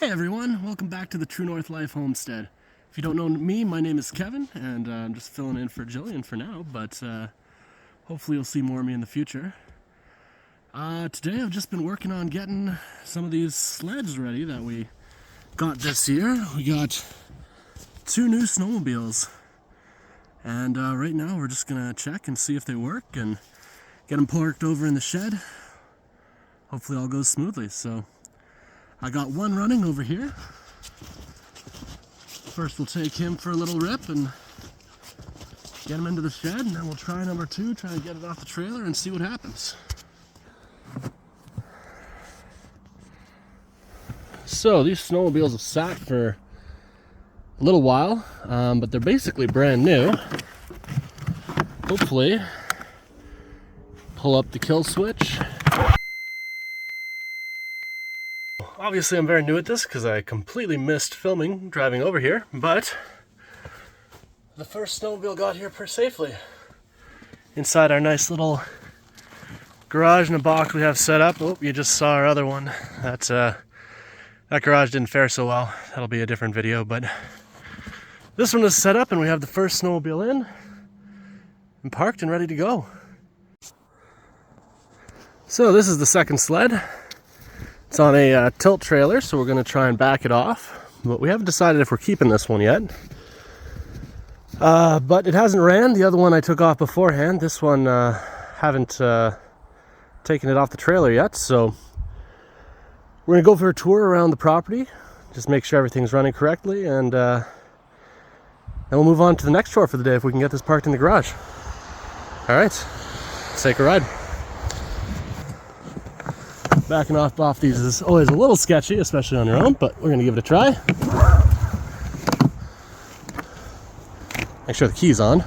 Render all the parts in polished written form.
Hey everyone, welcome back to the True North Life Homestead. If you don't know me, my name is Kevin, and I'm just filling in for Jillian for now, but hopefully you'll see more of me in the future. Today I've just been working on getting some of these sleds ready that we got this year. We got 2 new snowmobiles, and right now we're just gonna check and see if they work and get them parked over in the shed. Hopefully all goes smoothly. So I got one running over here. First we'll take him for a little rip and get him into the shed, and then we'll try number 2, try and get it off the trailer and see what happens. So these snowmobiles have sat for a little while, but they're basically brand new. Hopefully, pull up the kill switch. Obviously I'm very new at this because I completely missed filming driving over here, but the first snowmobile got here pretty safely. Inside our nice little garage in a box we have set up. Oh, you just saw our other one. That garage didn't fare so well. That'll be a different video, but this one is set up and we have the first snowmobile in and parked and ready to go. So this is the second sled. It's on a tilt trailer, so we're going to try and back it off, but we haven't decided if we're keeping this one yet. But it hasn't ran. The other one I took off beforehand. This one haven't taken it off the trailer yet, so we're going to go for a tour around the property, just make sure everything's running correctly, and then we'll move on to the next chore for the day if we can get this parked in the garage. Alright, let's take a ride. Backing off these is always a little sketchy, especially on your own, but we're going to give it a try. Make sure the key's on.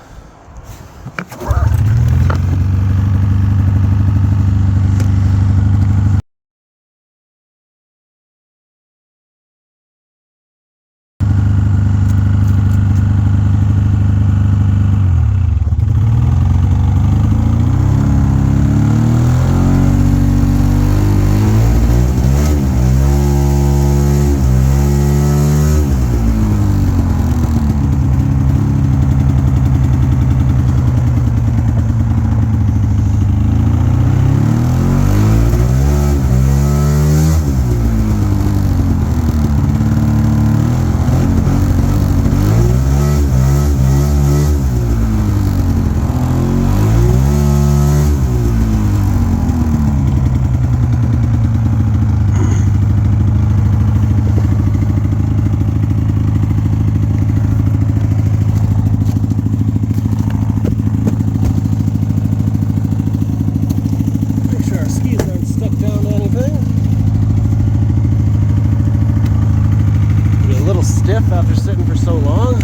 Stiff after sitting for so long.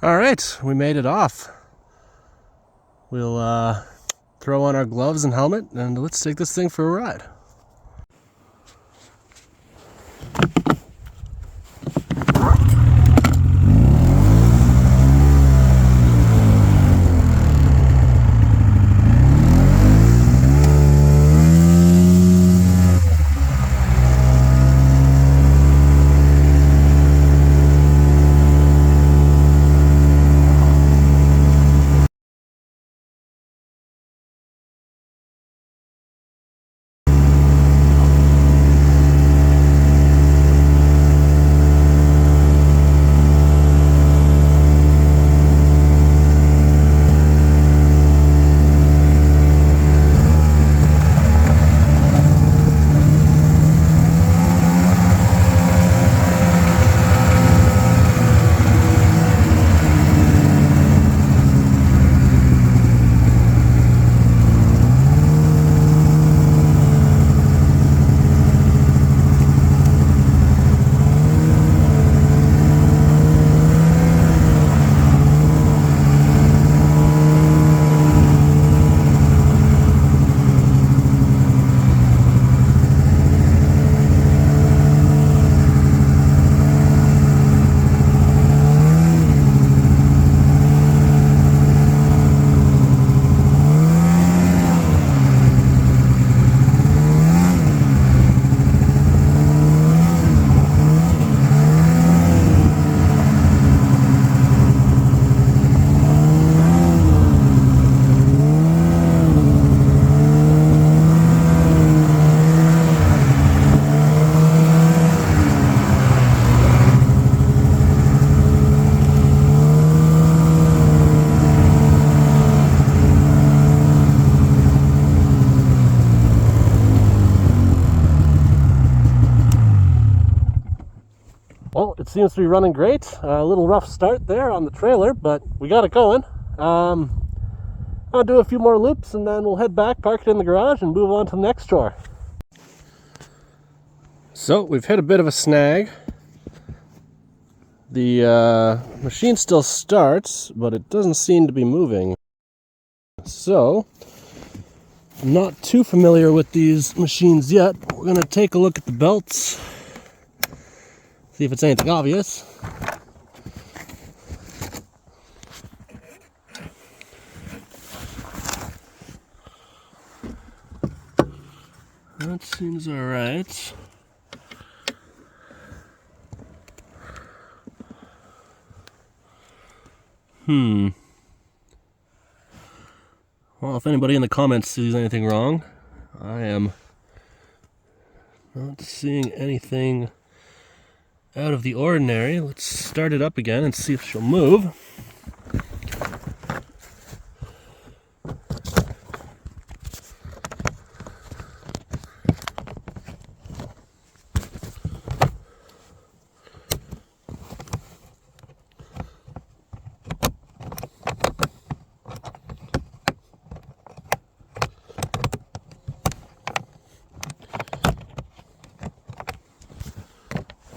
All right, we made it off. We'll throw on our gloves and helmet and let's take this thing for a ride. seems to be running great. A little rough start there on the trailer, but we got it going. I'll do a few more loops and then we'll head back, park it in the garage, and move on to the next chore. So we've hit a bit of a snag. The machine still starts, but it doesn't seem to be moving. So, I'm not too familiar with these machines yet. We're going to take a look at the belts, see if it's anything obvious. That seems alright. Well, if anybody in the comments sees anything wrong, I am not seeing anything out of the ordinary. Let's start it up again and see if she'll move.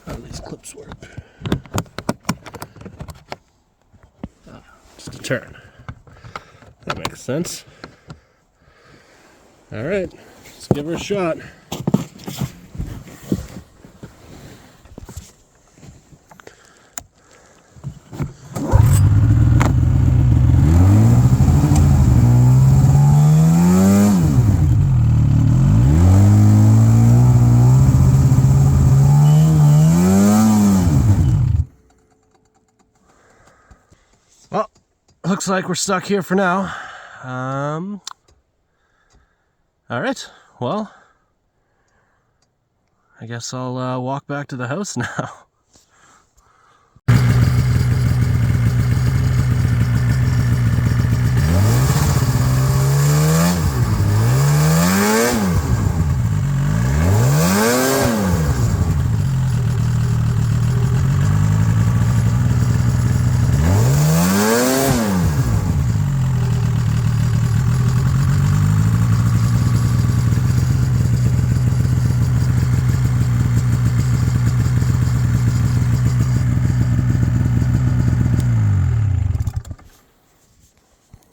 How do these clips work? Just a turn. That makes sense. All right, let's give her a shot. Well, looks like we're stuck here for now. All right, well, I guess I'll walk back to the house now.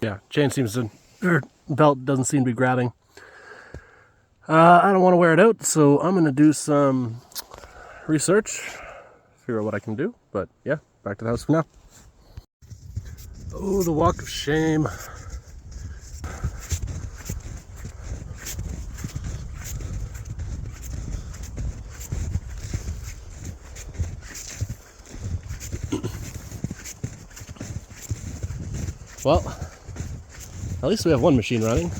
Yeah, chain seems to, or belt doesn't seem to be grabbing. I don't want to wear it out, so I'm going to do some research, figure out what I can do. But yeah, back to the house for now. Oh, the walk of shame. Well, at least we have one machine running.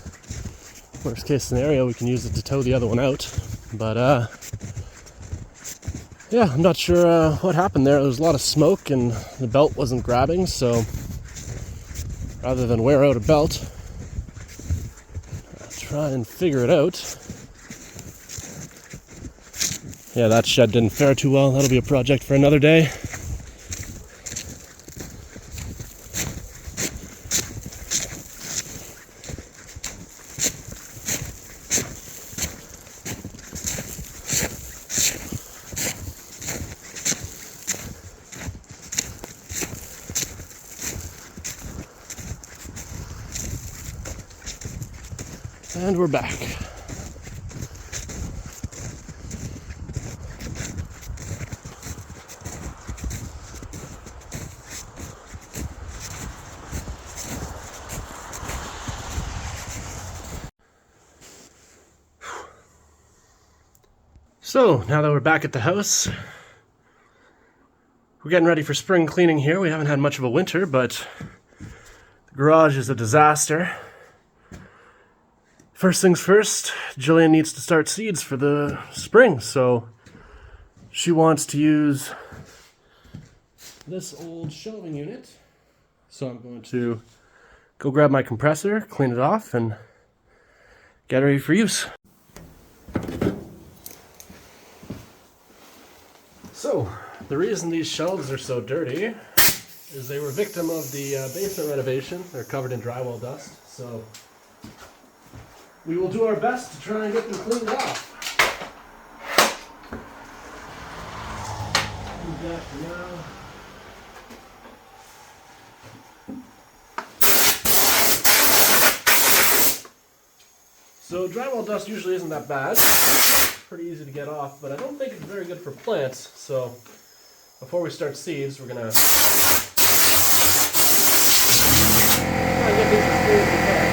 Worst case scenario, we can use it to tow the other one out. But yeah, I'm not sure what happened there. There was a lot of smoke and the belt wasn't grabbing, so rather than wear out a belt, I'll try and figure it out. Yeah, that shed didn't fare too well. That'll be a project for another day. And we're back. So, now that we're back at the house, we're getting ready for spring cleaning here. We haven't had much of a winter, but the garage is a disaster. First things first, Jillian needs to start seeds for the spring, so she wants to use this old shelving unit. So I'm going to go grab my compressor, clean it off, and get ready for use. So, The reason these shelves are so dirty is they were victim of the basement renovation. They're covered in drywall dust, so we will do our best to try and get them cleaned off. Do that for now. So drywall dust usually isn't that bad. Pretty easy to get off, but I don't think it's very good for plants. So before we start seeds, we're gonna try and get these as clean as we can.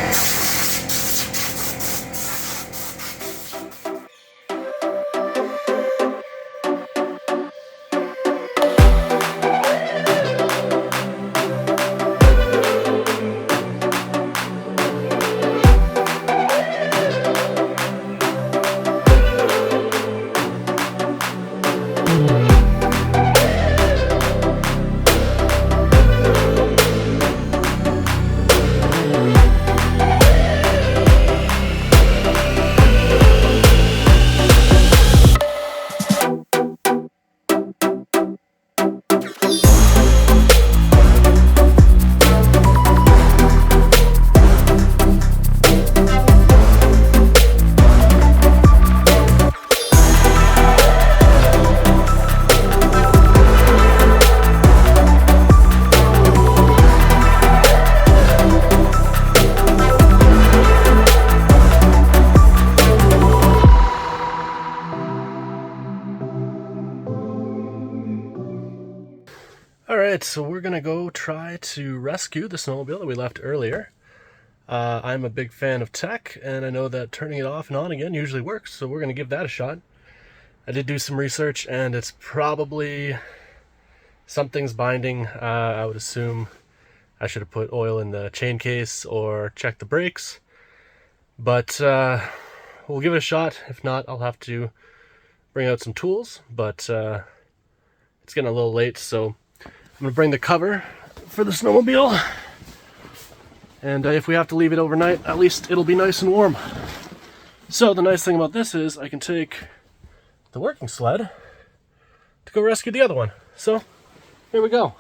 Alright, so we're going to go try to rescue the snowmobile that we left earlier. I'm a big fan of tech, and I know that turning it off and on again usually works, so we're going to give that a shot. I did do some research, and it's probably something's binding. I would assume I should have put oil in the chain case or checked the brakes, but we'll give it a shot. If not, I'll have to bring out some tools, but it's getting a little late, so I'm going to bring the cover for the snowmobile, and if we have to leave it overnight, at least it'll be nice and warm. So the nice thing about this is I can take the working sled to go rescue the other one. So here we go.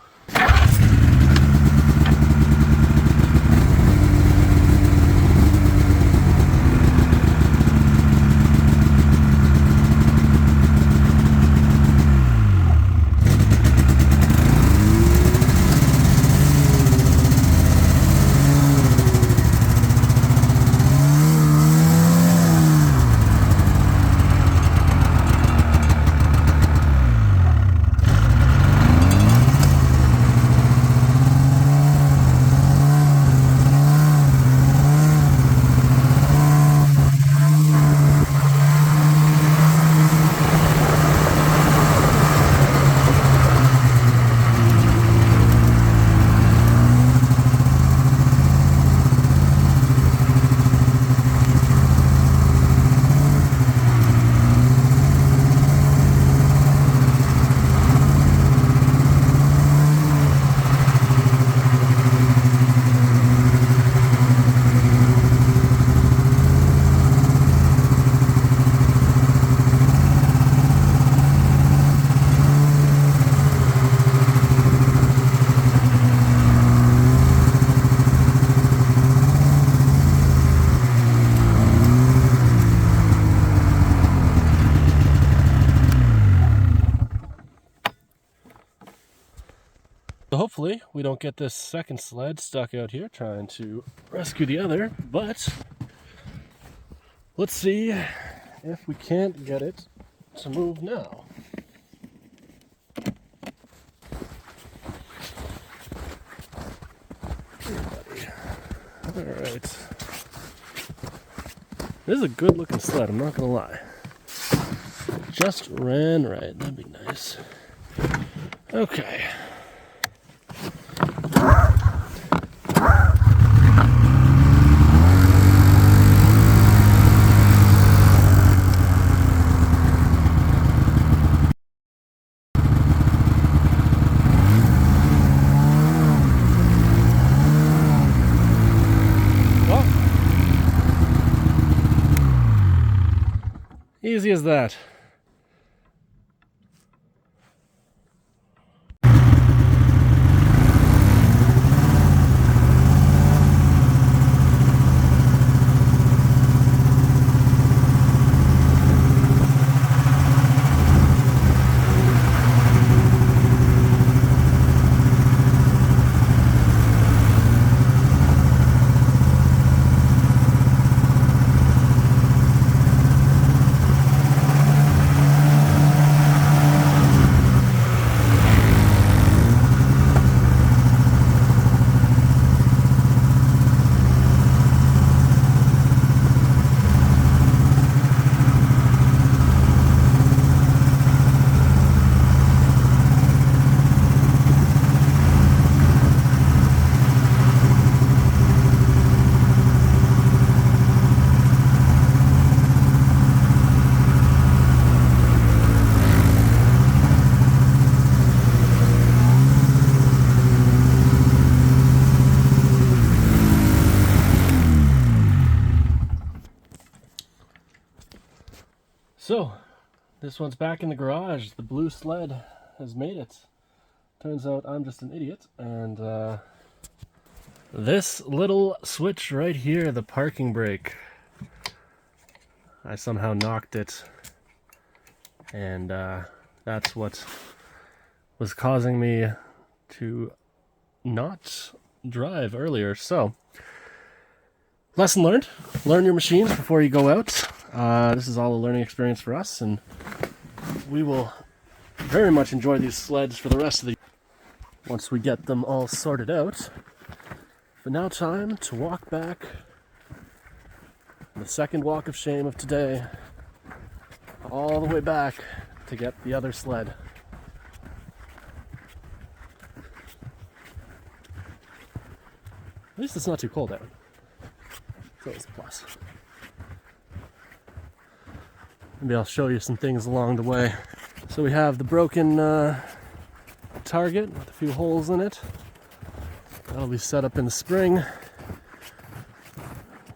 So hopefully we don't get this second sled stuck out here trying to rescue the other, but let's see if we can't get it to move now. Alright. This is a good looking sled, I'm not gonna lie. Just ran right, that'd be nice. Okay. Easy as that. So, this one's back in the garage. The blue sled has made it. Turns out I'm just an idiot, and this little switch right here, the parking brake, I somehow knocked it, and that's what was causing me to not drive earlier. So, lesson learned. Learn your machines before you go out. This is all a learning experience for us, and we will very much enjoy these sleds for the rest of the year once we get them all sorted out. But now time to walk back the second walk of shame of today, all the way back to get the other sled. At least it's not too cold out. So it's a plus. Maybe I'll show you some things along the way. So we have the broken target with a few holes in it. That'll be set up in the spring.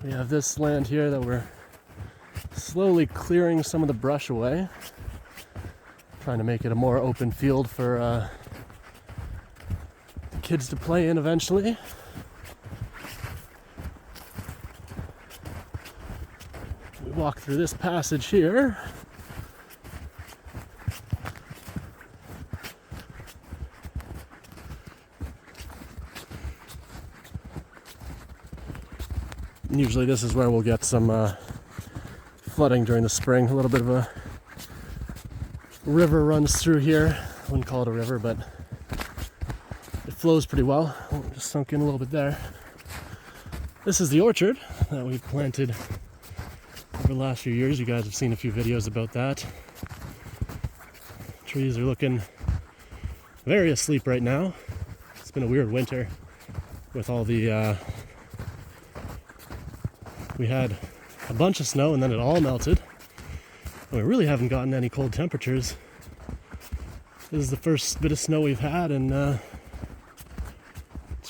We have this land here that we're slowly clearing some of the brush away, trying to make it a more open field for the kids to play in eventually. We walk through this passage here. Usually this is where we'll get some flooding during the spring. A little bit of a river runs through here. I wouldn't call it a river, but it flows pretty well. Oh, just sunk in a little bit there. This is the orchard that we planted over the last few years. You guys have seen a few videos about that. Trees are looking very asleep right now. It's been a weird winter with all the we had a bunch of snow and then it all melted. And we really haven't gotten any cold temperatures. This is the first bit of snow we've had, and that's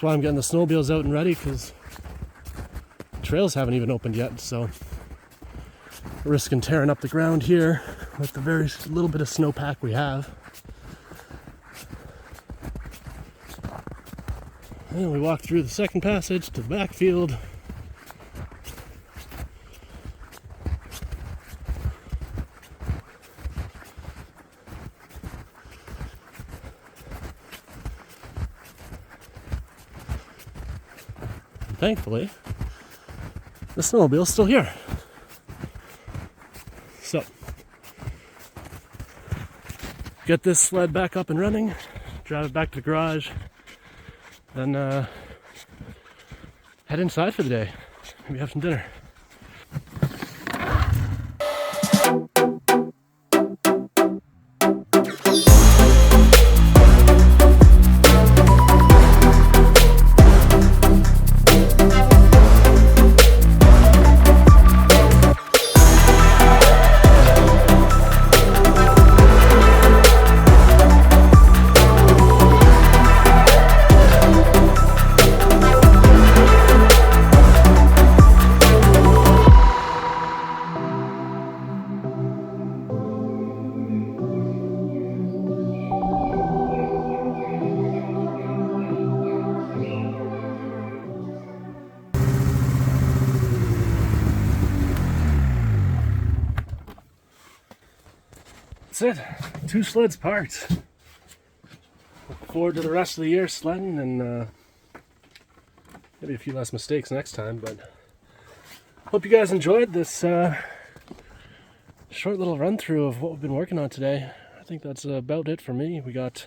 why I'm getting the snowmobiles out and ready, because trails haven't even opened yet, so we're risking tearing up the ground here with the very little bit of snowpack we have. And we walk through the second passage to the backfield. Thankfully, the snowmobile's still here. So, get this sled back up and running, drive it back to the garage, then head inside for the day. Maybe have some dinner. That's it. 2 sleds parked. Look forward to the rest of the year sledding, and maybe a few less mistakes next time. But hope you guys enjoyed this short little run through of what we've been working on today. I think that's about it for me. We got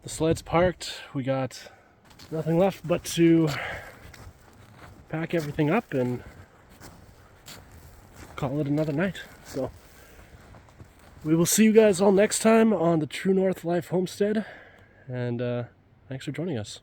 the sleds parked. We got nothing left but to pack everything up and call it another night. So we will see you guys all next time on the True North Life Homestead, and thanks for joining us.